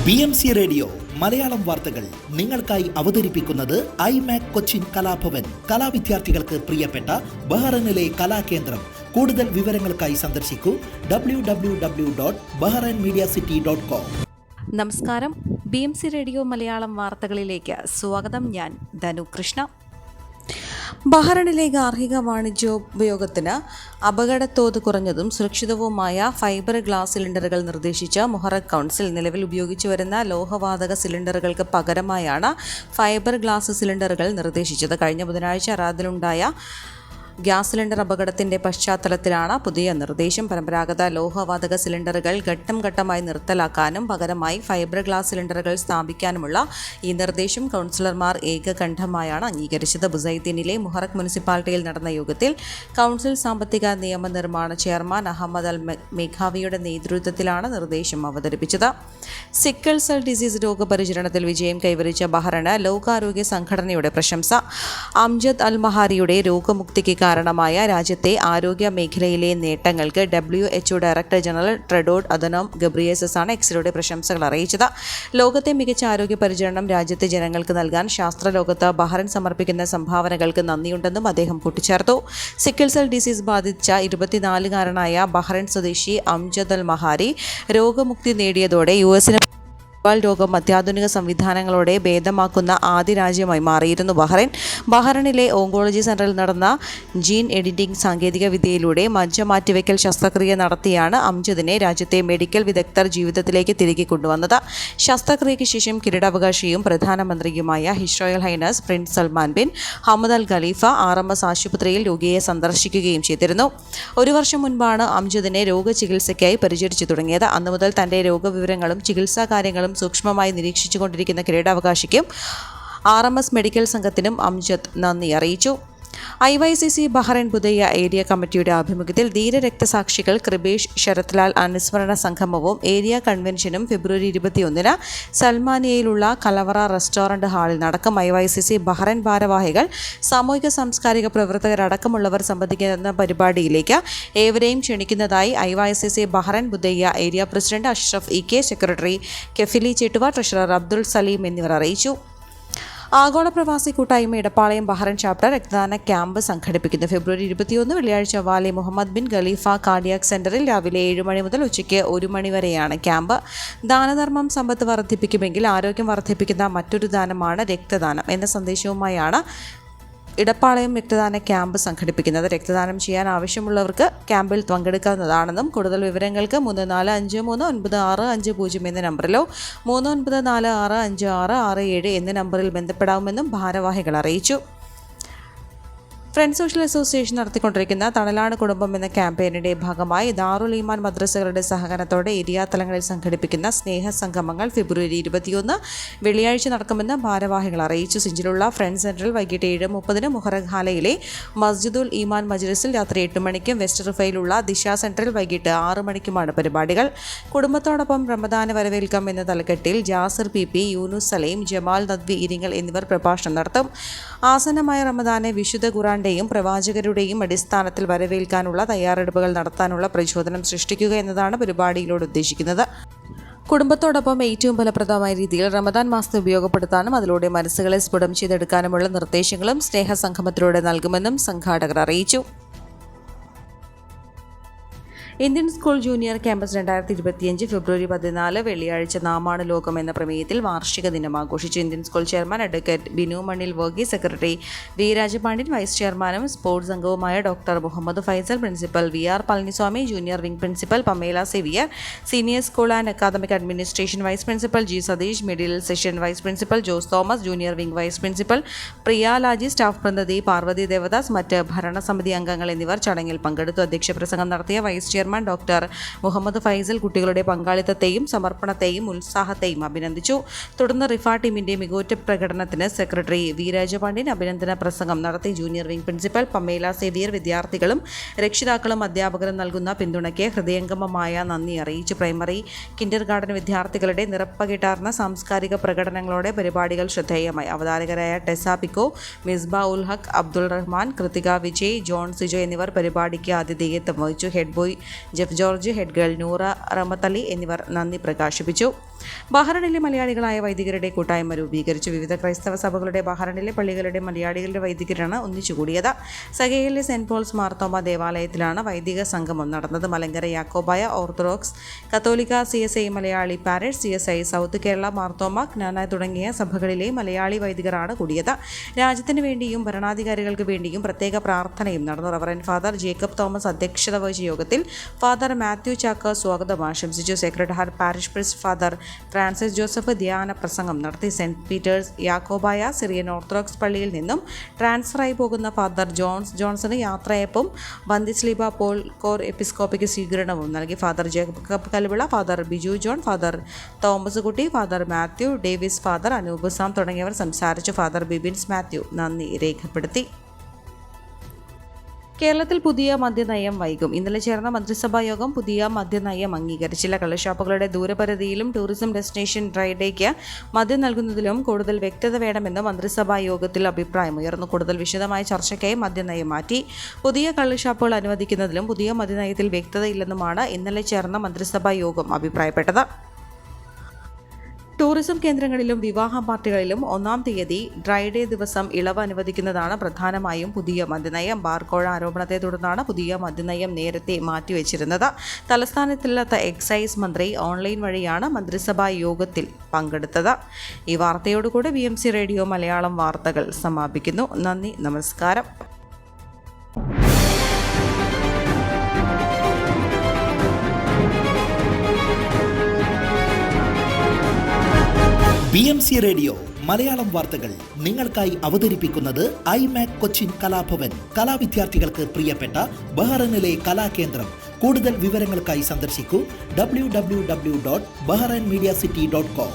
BMC radio Malayalam വാർത്തകൾ നിങ്ങൾക്കായി അവതരിപ്പിക്കുന്നത് ഐമാക് കൊച്ചിൻ കലാഭവൻ. കലാവിദ്യാർത്ഥികൾക്ക് പ്രിയപ്പെട്ട ബഹ്റൈനിലെ കലാകേന്ദ്രം. കൂടുതൽ വിവരങ്ങൾക്കായി സന്ദർശിക്കൂ www.bahrainmediacity.com. നമസ്കാരം. BMC റേഡിയോ മലയാളം വാർത്തകളിലേക്ക് സ്വാഗതം. ഞാൻ ധനു കൃഷ്ണ. ബഹ്റൈനിലെ ഗാർഹിക വാണിജ്യോപയോഗത്തിന് അപകടത്തോത് കുറഞ്ഞതും സുരക്ഷിതവുമായ ഫൈബർ ഗ്ലാസ് സിലിണ്ടറുകൾ നിർദ്ദേശിച്ച മുഹറക് കൗൺസിൽ നിലവിൽ ഉപയോഗിച്ചുവരുന്ന ലോഹവാതക സിലിണ്ടറുകൾക്ക് പകരമായാണ് ഫൈബർ ഗ്ലാസ് സിലിണ്ടറുകൾ നിർദ്ദേശിച്ചത്. കഴിഞ്ഞ ബുധനാഴ്ച റാദിലുണ്ടായ ഗ്യാസ് സിലിണ്ടർ അപകടത്തിന്റെ പശ്ചാത്തലത്തിലാണ് പുതിയ നിർദ്ദേശം. പരമ്പരാഗത ലോഹവാതക സിലിണ്ടറുകൾ ഘട്ടം ഘട്ടമായി നിർത്തലാക്കാനും പകരമായി ഫൈബർ ഗ്ലാസ് സിലിണ്ടറുകൾ സ്ഥാപിക്കാനുമുള്ള ഈ നിർദ്ദേശം കൗൺസിലർമാർ ഏകകണ്ഠമായാണ് അംഗീകരിച്ചത്. ബുസൈദീനിലെ മുഹറക് മുനിസിപ്പാലിറ്റിയിൽ നടന്ന യോഗത്തിൽ കൗൺസിൽ സാമ്പത്തിക നിയമനിർമ്മാണ ചെയർമാൻ അഹമ്മദ് അൽ മേഘാവിയുടെ നേതൃത്വത്തിലാണ് നിർദ്ദേശം അവതരിപ്പിച്ചത്. സിക്കിൾ സെൽ ഡിസീസ് രോഗപരിചരണത്തിൽ വിജയം കൈവരിച്ച ബഹ്റൈന് ലോകാരോഗ്യ സംഘടനയുടെ പ്രശംസ. അംജദ് അൽ മഹാരിയുടെ രോഗമുക്തിക്ക് കാരണമായ രാജ്യത്തെ ആരോഗ്യ മേഖലയിലെ നേട്ടങ്ങൾക്ക് WHO director general Tedros Adhanom Ghebreyesus ആണ് എക്സിലൂടെ പ്രശംസകൾ അറിയിച്ചത്. ലോകത്തെ മികച്ച ആരോഗ്യ പരിചരണം രാജ്യത്തെ ജനങ്ങൾക്ക് നൽകാൻ ശാസ്ത്രലോകത്ത് ബഹ്റൈൻ സമർപ്പിക്കുന്ന സംഭാവനകൾക്ക് നന്ദിയുണ്ടെന്നും അദ്ദേഹം കൂട്ടിച്ചേർത്തു. സിക്കിൾ സെൽ ഡിസീസ് ബാധിച്ച 24-കാരനായ ബഹ്റൈൻ സ്വദേശി അംജദ് അൽ മഹാരി രോഗമുക്തി നേടിയതോടെ US രോഗം അത്യാധുനിക സംവിധാനങ്ങളോടെ ഭേദമാക്കുന്ന ആദ്യ രാജ്യമായി മാറിയിരുന്നു ബഹ്റൈൻ. ബഹ്റൈനിലെ ഓങ്കോളജി സെന്ററിൽ നടന്ന ജീൻ എഡിറ്റിംഗ് സാങ്കേതിക വിദ്യയിലൂടെ മജ്ജ മാറ്റിവെക്കൽ ശസ്ത്രക്രിയ നടത്തിയാണ് അംജദിനെ രാജ്യത്തെ മെഡിക്കൽ വിദഗ്ധർ ജീവിതത്തിലേക്ക് തിരികെ കൊണ്ടുവന്നത്. ശസ്ത്രക്രിയയ്ക്ക് ശേഷം കിരീടാവകാശിയും പ്രധാനമന്ത്രിയുമായ his royal highness prince Salman bin Hamad Al Khalifa RMS ആശുപത്രിയിൽ രോഗിയെ സന്ദർശിക്കുകയും ചെയ്തിരുന്നു. ഒരു വർഷം മുൻപാണ് അംജദിനെ രോഗചികിത്സയ്ക്കായി പരിചരിച്ചു തുടങ്ങിയത്. അന്നു മുതൽ തന്റെ രോഗവിവരങ്ങളും ചികിത്സാ കാര്യങ്ങളും സൂക്ഷ്മമായി നിരീക്ഷിച്ചുകൊണ്ടിരിക്കുന്ന കിരീടാവകാശിക്കും RMS മെഡിക്കൽ സംഘത്തിനും അംജദ് നന്ദി അറിയിച്ചു. IYCC ബഹ്റൈൻ ബുദയ്യ ഏരിയ കമ്മിറ്റിയുടെ ആഭിമുഖ്യത്തിൽ ധീര രക്തസാക്ഷികൾ കൃപേഷ് ശരത്ലാൽ അനുസ്മരണ സംഗമവും ഏരിയ കൺവെൻഷനും ഫെബ്രുവരി 21-ന് സൽമാനിയയിലുള്ള കലവറ റെസ്റ്റോറന്റ് ഹാളിൽ നടക്കും. IYCC ബഹ്റൈൻ ഭാരവാഹികൾ, സാമൂഹിക സാംസ്കാരിക പ്രവർത്തകരടക്കമുള്ളവർ സംബന്ധിക്കുന്ന പരിപാടിയിലേക്ക് ഏവരെയും ക്ഷണിക്കുന്നതായി IYCC Bahrain Budaiya area president Ashraf EK, secretary കെഫിലി ചേട്ടുവ, ട്രഷറർ അബ്ദുൾ സലീം എന്നിവർ അറിയിച്ചു. ആഗോള പ്രവാസി കൂട്ടായ്മ ഇടപ്പാളയം ബഹ്റൈൻ ചാപ്റ്റർ രക്തദാന ക്യാമ്പ് സംഘടിപ്പിക്കുന്നു. ഫെബ്രുവരി 21 വെള്ളിയാഴ്ച വാലി മുഹമ്മദ് ബിൻ ഖലീഫ കാർഡിയാക് സെന്ററിൽ രാവിലെ 7 മണി മുതൽ ഉച്ചയ്ക്ക് 1 മണി വരെയാണ് ക്യാമ്പ്. ദാനധർമ്മം സമ്പത്ത് വർദ്ധിപ്പിക്കുമെങ്കിൽ ആരോഗ്യം വർദ്ധിപ്പിക്കുന്ന മറ്റൊരു ദാനമാണ് രക്തദാനം എന്ന സന്ദേശവുമായാണ് ഇടപ്പാളയം രക്തദാന ക്യാമ്പ് സംഘടിപ്പിക്കുന്നത്. രക്തദാനം ചെയ്യാൻ ആവശ്യമുള്ളവർക്ക് ക്യാമ്പിൽ പങ്കെടുക്കാവുന്നതാണെന്നും കൂടുതൽ വിവരങ്ങൾക്ക് 34539650 എന്ന നമ്പറിലോ 39465667 എന്ന നമ്പറിൽ ബന്ധപ്പെടാമെന്നും ഭാരവാഹികൾ അറിയിച്ചു. ഫ്രണ്ട്സ് സോഷ്യൽ അസോസിയേഷൻ നടത്തിക്കൊണ്ടിരിക്കുന്ന തണലാണ് കുടുംബം എന്ന ക്യാമ്പയിനിന്റെ ഭാഗമായി ദാറുൽ ഈമാൻ മദ്രസകളുടെ സഹകരണത്തോടെ ഏരിയ തലങ്ങളിൽ സംഘടിപ്പിക്കുന്ന സ്നേഹസംഗമങ്ങൾ ഫെബ്രുവരി 21 വെള്ളിയാഴ്ച നടക്കുമെന്ന് ഭാരവാഹികൾ അറിയിച്ചു. സിഞ്ചിലുള്ള ഫ്രണ്ട്സ് സെന്ററിൽ വൈകിട്ട് 7:30 മുഹറക് ഹാലയിലെ മസ്ജിദുൽ ഈമാൻ മജ്ലിസിൽ രാത്രി 8 മണിക്കും വെസ്റ്റ് റിഫയിലുള്ള ദിശ സെന്ററിൽ വൈകിട്ട് 6 മണിക്കുമാണ് പരിപാടികൾ. കുടുംബത്തോടൊപ്പം റമദാന് വരവേൽക്കാം എന്ന തലക്കെട്ടിൽ ജാസിർ PP, യൂനുസ് സലീം, ജമാൽ നദ്വി ഇരിങ്ങൽ എന്നിവർ പ്രഭാഷണം നടത്തും. ആസന്നമായ റമദാനെ വിശുദ്ധ ഖുർആന്റെയും പ്രവാചകരുടെയും അടിസ്ഥാനത്തിൽ വരവേൽക്കാനുള്ള തയ്യാറെടുപ്പുകൾ നടത്താനുള്ള പ്രചോദനം സൃഷ്ടിക്കുക എന്നതാണ് പരിപാടിയിലൂടെ ഉദ്ദേശിക്കുന്നത്. കുടുംബത്തോടൊപ്പം ഏറ്റവും ഫലപ്രദമായ രീതിയിൽ റമദാൻ മാസത്തെ ഉപയോഗപ്പെടുത്താനും അതിലൂടെ മനസ്സുകളെ സ്ഫുടം ചെയ്തെടുക്കാനുമുള്ള നിർദ്ദേശങ്ങളും സ്നേഹസംഗമത്തിലൂടെ നൽകുമെന്നും സംഘാടകർ അറിയിച്ചു. Indian school junior campus 2025 February 14 വെള്ളിയാഴ്ച നാമാണ് ലോകം എന്ന പ്രമേയത്തിൽ വാർഷിക ദിനം ആഘോഷിച്ചു. Indian school chairman advocate Binu Mannil Varghese, secretary V Rajapandian, vice ചെയർമാനും സ്പോർട്സ് അംഗവുമായ doctor Muhammad Faisal, principal VR Palaniswamy, junior wing principal Pamela Xavier, senior school and academic administration vice principal G Satheesh, middle section vice principal Jose Thomas, junior wing vice principal Priya Laji, staff പ്രതിനിധി പാർവതി ദേവദാസ്, മറ്റ് ഭരണസമിതി അംഗങ്ങൾ എന്നിവർ ചടങ്ങിൽ പങ്കെടുത്തു. അധ്യക്ഷ പ്രസംഗം നടത്തിയ vice chairman doctor Muhammad Faisal കുട്ടികളുടെ പങ്കാളിത്തത്തെയും സമർപ്പണത്തെയും ഉത്സാഹത്തെയും അഭിനന്ദിച്ചു. തുടർന്ന് റിഫ ടീമിന്റെ മികവുറ്റ പ്രകടനത്തിന് സെക്രട്ടറി വി രാജപാണ്ഡ്യൻ അഭിനന്ദന പ്രസംഗം നടത്തി. Junior wing principal Pamela Xavier വിദ്യാർത്ഥികളും രക്ഷിതാക്കളും അധ്യാപകരും നൽകുന്ന പിന്തുണയ്ക്ക് ഹൃദയംഗമമായ നന്ദി അറിയിച്ചു. പ്രൈമറി, കിൻഡർ ഗാർഡൻ വിദ്യാർത്ഥികളുടെ നിറപ്പകിട്ടാർന്ന സാംസ്കാരിക പ്രകടനങ്ങളോടെ പരിപാടികൾ ശ്രദ്ധേയമായി. അവതാരകരായ Tessa Pico, Misbah ul Haq, Abdul Rahman, Krithika Vijay, John Sijo എന്നിവർ പരിപാടിക്ക് ആതിഥേയത്വം വഹിച്ചു. Head boy Jeff George, head girl Noora Rahmathali എന്നിവർ നന്ദി പ്രകാശിപ്പിച്ചു. ബഹ്റൈനിലെ മലയാളികളായ വൈദികരുടെ കൂട്ടായ്മ രൂപീകരിച്ചു. വിവിധ ക്രൈസ്തവ സഭകളുടെ ബഹ്റൈനിലെ പള്ളികളുടെ മലയാളികളുടെ വൈദികരാണ് ഒന്നിച്ചുകൂടിയത്. സഗയിലെ സെന്റ് പോൾസ് മാർത്തോമ ദേവാലയത്തിലാണ് വൈദിക സംഗമം നടന്നത്. മലങ്കര യാക്കോബായ ഓർത്തഡോക്സ് കത്തോലിക്ക CSI Malayali parish, CSI south Kerala Marthoma ജ്ഞാന തുടങ്ങിയ സഭകളിലെ മലയാളി വൈദികരാണ് കൂടിയത്. രാജ്യത്തിന് വേണ്ടിയും ഭരണാധികാരികൾക്ക് വേണ്ടിയും പ്രത്യേക പ്രാർത്ഥനയും നടന്നു. റവറന്റ് ഫാദർ ജേക്കബ് തോമസ് അധ്യക്ഷത വഹിച്ച യോഗത്തിൽ ഫാദർ മാത്യു ചാക്ക സ്വാഗതം ആശംസിച്ചു. Secretary heart parish priest father Francis Joseph ധ്യാന പ്രസംഗം നടത്തി. Saint Peter's Yakobaya Syrian Orthodox പള്ളിയിൽ നിന്നും ട്രാൻസ്ഫറായി പോകുന്ന ഫാദർ ജോൺസണ് യാത്രയപ്പും ബന്ദിസ്ലീബ പോൾ കോർ എപ്പിസ്കോപ്പിക്ക് സ്വീകരണവും നൽകി. Father Jacob Kalvila, father Biju John, father Thomas Kutty, father Mathew Davis, father Anoop Sam തുടങ്ങിയവർ സംസാരിച്ചു. ഫാദർ ബിബിൻസ് മാത്യു നന്ദി രേഖപ്പെടുത്തി. കേരളത്തിൽ പുതിയ മദ്യനയം വൈകും. ഇന്നലെ ചേർന്ന മന്ത്രിസഭാ യോഗം പുതിയ മദ്യനയം അംഗീകരിച്ചില്ല. കള്ളുഷാപ്പുകളുടെ ദൂരപരിധിയിലും ടൂറിസം ഡെസ്റ്റിനേഷൻ ഡ്രൈഡേക്ക് മദ്യം നൽകുന്നതിലും കൂടുതൽ വ്യക്തത വേണമെന്ന് മന്ത്രിസഭാ യോഗത്തിൽ അഭിപ്രായമുയർന്നു. കൂടുതൽ വിശദമായ ചർച്ചയ്ക്കായി മദ്യനയം മാറ്റി. പുതിയ കള്ളുഷാപ്പുകൾ അനുവദിക്കുന്നതിലും പുതിയ മദ്യനയത്തിൽ വ്യക്തതയില്ലെന്നുമാണ് ഇന്നലെ ചേർന്ന മന്ത്രിസഭാ യോഗം അഭിപ്രായപ്പെട്ടത്. ടൂറിസം കേന്ദ്രങ്ങളിലും വിവാഹ പാർട്ടികളിലും 1-ാം തീയതി ഡ്രൈഡേ ദിവസം ഇളവ് അനുവദിക്കുന്നതാണ് പ്രധാനമായും പുതിയ മദ്യനയം. ബാർക്കോഴ ആരോപണത്തെ തുടർന്നാണ് പുതിയ മദ്യനയം നേരത്തെ മാറ്റിവെച്ചിരുന്നത്. തലസ്ഥാനത്തില്ലാത്ത എക്സൈസ് മന്ത്രി ഓൺലൈൻ വഴിയാണ് മന്ത്രിസഭാ യോഗത്തിൽ പങ്കെടുത്തത്. ഈ വാർത്തയോടുകൂടി BMC റേഡിയോ മലയാളം വാർത്തകൾ സമാപിക്കുന്നു. നന്ദി, നമസ്കാരം. BMC റേഡിയോ മലയാളം വാർത്തകൾ നിങ്ങൾക്കായി അവതരിപ്പിക്കുന്നത് iMac കൊച്ചിൻ കലാഭവൻ. കലാവിദ്യാർത്ഥികൾക്ക് പ്രിയപ്പെട്ട ബഹ്റൈനിലെ കലാകേന്ദ്രം. കൂടുതൽ വിവരങ്ങൾക്കായി സന്ദർശിക്കൂ www.bahrainmediacity.com.